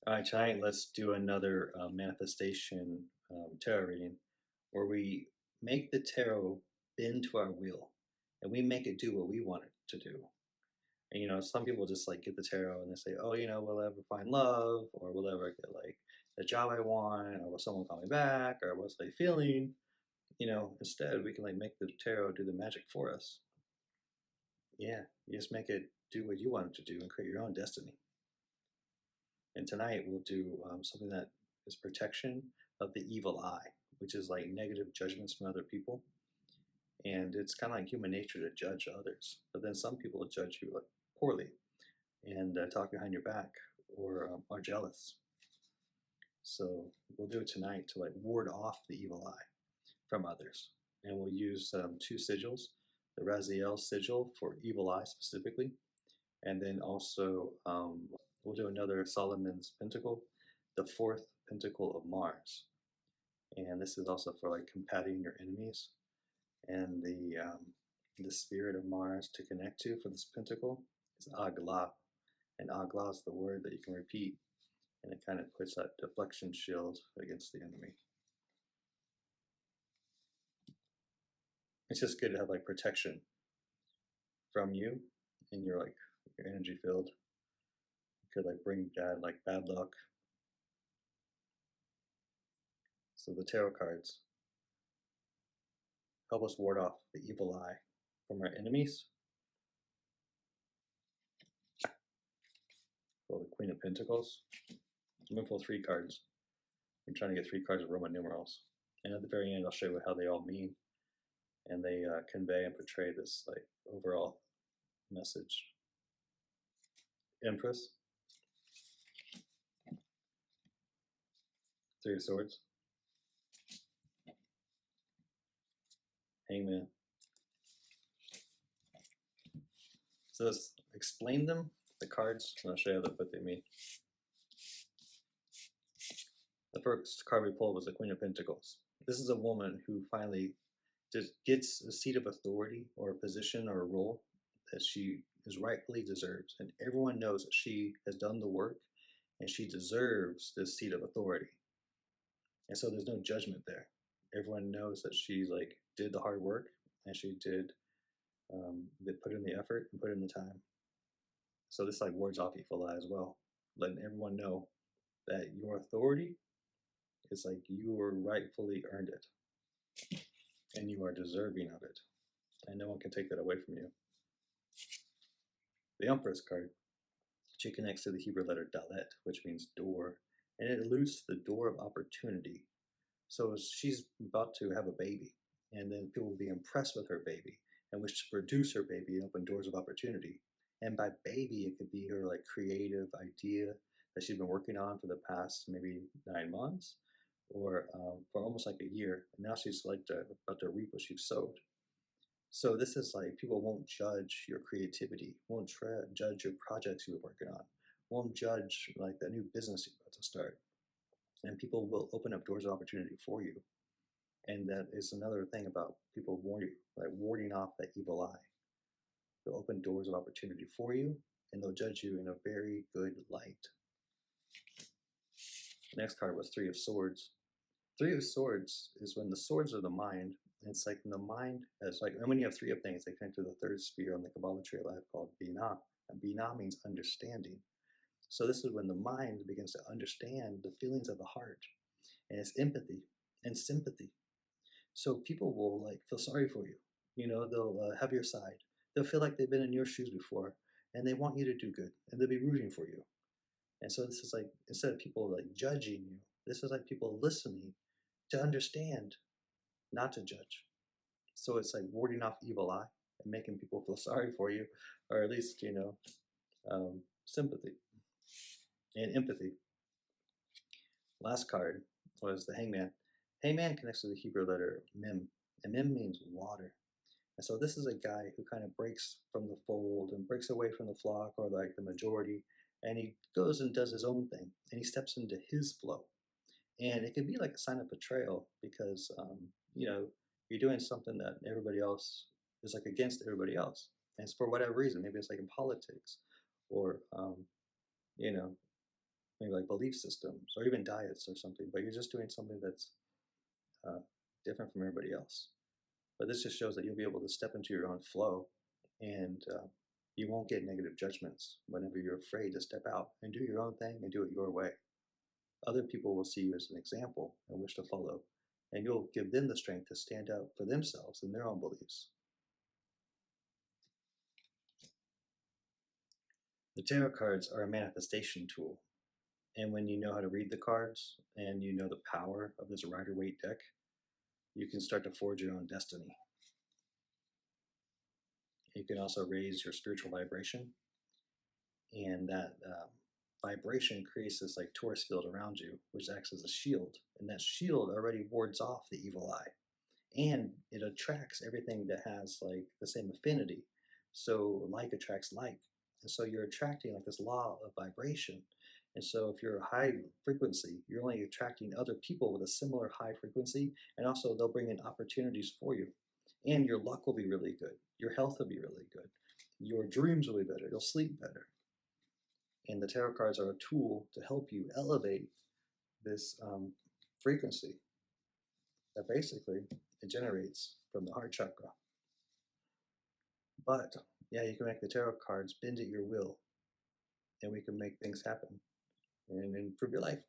All right, tonight let's do another manifestation tarot reading where we make the tarot bend to our will and we make it do what we want it to do. And some people just like get the tarot and they say, oh, will I ever find love, or will I ever get like the job I want, or will someone call me back, or what's they feeling? Instead we can like make the tarot do the magic for us. Yeah, you just make it do what you want it to do and create your own destiny. And tonight we'll do something that is protection of the evil eye, which is like negative judgments from other people. And it's kind of like human nature to judge others. But then some people will judge you like poorly and talk behind your back, or are jealous. So we'll do it tonight to like ward off the evil eye from others. And we'll use two sigils, the Raziel sigil for evil eye specifically, and then also we'll do another Solomon's Pentacle, the fourth Pentacle of Mars. And this is also for like combating your enemies. And the spirit of Mars to connect to for this pentacle is Agla. And Agla is the word that you can repeat. And it kind of puts that deflection shield against the enemy. It's just good to have like protection from you in your energy field. It could like bring bad luck. So the tarot cards help us ward off the evil eye from our enemies. So the Queen of Pentacles. I'm going to pull 3 cards. I'm trying to get 3 cards of Roman numerals. And at the very end, I'll show you how they all mean. And they convey and portray this like overall message. Empress. 3 of Swords. Hangman. So let's explain them, the cards, and I'll show you what they mean. The first card we pulled was the Queen of Pentacles. This is a woman who finally just gets a seat of authority or a position or a role that she is rightfully deserves. And everyone knows that she has done the work and she deserves this seat of authority. And so there's no judgment there. Everyone knows that she like did the hard work and she did put in the effort and put in the time. So this like wards off evil eye as well, letting everyone know that your authority is like you were rightfully earned it and you are deserving of it. And no one can take that away from you. The Empress card, she connects to the Hebrew letter dalet, which means door, and it alludes to the door of opportunity. So she's about to have a baby, and then people will be impressed with her baby and wish to produce her baby and open doors of opportunity. And by baby, it could be her like creative idea that she's been working on for the past maybe 9 months, or for almost like a year. And now she's like about to reap what she's sowed. So this is like people won't judge your creativity, won't judge your projects you were working on, won't judge like the new business you're about to start. And people will open up doors of opportunity for you. And that is another thing about people warding off that evil eye. They'll open doors of opportunity for you, and they'll judge you in a very good light. The next card was 3 of Swords. 3 of Swords is when the swords are the mind. It's like the mind has like, and when you have 3 of things, they connect to the 3rd sphere on the Qabala tree of life called Binah. And Binah means understanding. So this is when the mind begins to understand the feelings of the heart, and it's empathy and sympathy. So people will like feel sorry for you. They'll have your side. They'll feel like they've been in your shoes before, and they want you to do good, and they'll be rooting for you. And so this is like, instead of people like judging you, this is like people listening to understand, not to judge. So it's like warding off evil eye and making people feel sorry for you, or at least, sympathy and empathy. Last card was the Hangman. Hangman connects to the Hebrew letter Mem, and Mem means water. And so this is a guy who kind of breaks from the fold and breaks away from the flock or like the majority, and he goes and does his own thing, and he steps into his flow. And it can be like a sign of betrayal because, you're doing something that everybody else is like against everybody else. And it's for whatever reason. Maybe it's like in politics or, maybe like belief systems or even diets or something, but you're just doing something that's uh, different from everybody else. But this just shows that you'll be able to step into your own flow, and you won't get negative judgments whenever you're afraid to step out and do your own thing and do it your way. Other people will see you as an example and wish to follow, and you'll give them the strength to stand up for themselves and their own beliefs. The tarot cards are a manifestation tool, and when you know how to read the cards and you know the power of this Rider-Waite deck, you can start to forge your own destiny. You can also raise your spiritual vibration, and that vibration creates this like torus field around you, which acts as a shield, and that shield already wards off the evil eye, and it attracts everything that has like the same affinity. So like attracts like, and so you're attracting like this law of vibration. And so if you're a high frequency, you're only attracting other people with a similar high frequency, and also they'll bring in opportunities for you, and your luck will be really good, your health will be really good, your dreams will be better, you'll sleep better. And the tarot cards are a tool to help you elevate this frequency that basically it generates from the heart chakra. But yeah, you can make the tarot cards bend at your will, and we can make things happen and improve your life.